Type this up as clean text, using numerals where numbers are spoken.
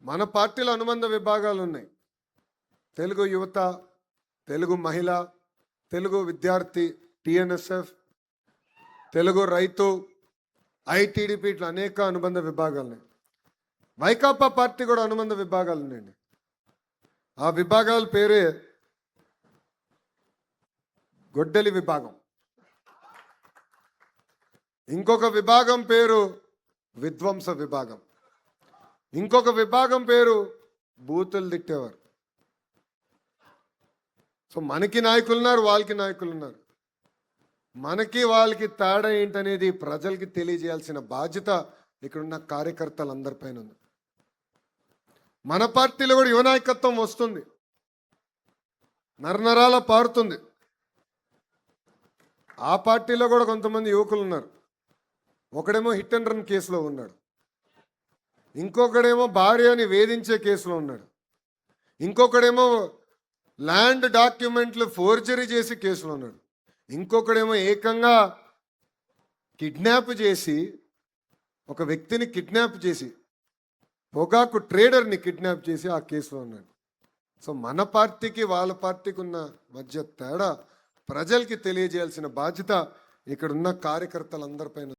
మన పార్టీలో అనుబంధ విభాగాలు ఉన్నాయి. తెలుగు యువత, తెలుగు మహిళ, తెలుగు విద్యార్థి, టిఎన్ఎస్ఎఫ్, తెలుగు రైతు, ఐటీడీపీ, ఇట్లా అనేక అనుబంధ విభాగాలు ఉన్నాయి. వైకాపా పార్టీ కూడా అనుబంధ విభాగాలు ఉన్నాయండి. ఆ విభాగాల పేరే గొడ్డలి విభాగం. ఇంకొక విభాగం పేరు విధ్వంస విభాగం. ఇంకొక విభాగం పేరు బూతులు తిట్టేవారు. సో మనకి నాయకులు ఉన్నారు, వాళ్ళకి నాయకులు ఉన్నారు. మనకి వాళ్ళకి తేడా ఏంటనేది ప్రజలకి తెలియజేయాల్సిన బాధ్యత ఇక్కడున్న కార్యకర్తలందరిపైన ఉంది. మన పార్టీలో కూడా యువ నాయకత్వం వస్తుంది, నరనరాల పారుతుంది. ఆ పార్టీలో కూడా కొంతమంది యువకులు ఉన్నారు. ఒకడేమో హిట్ అండ్ రన్ కేసులో ఉన్నాడు, ఇంకొకడేమో భార్యని వేధించే కేసులో ఉన్నాడు, ఇంకొకడేమో ల్యాండ్ డాక్యుమెంట్లు ఫోర్జరీ చేసి కేసులో ఉన్నాడు, ఇంకొకడేమో ఏకంగా కిడ్నాప్ చేసి, ఒక వ్యక్తిని కిడ్నాప్ చేసి, పొగాకు ట్రేడర్ని కిడ్నాప్ చేసి ఆ కేసులో ఉన్నాడు. సో మన పార్టీకి వాళ్ళ పార్టీకి ఉన్న మధ్య తేడా ప్రజలకి తెలియజేయాల్సిన బాధ్యత ఇక్కడున్న కార్యకర్తలందరిపైన.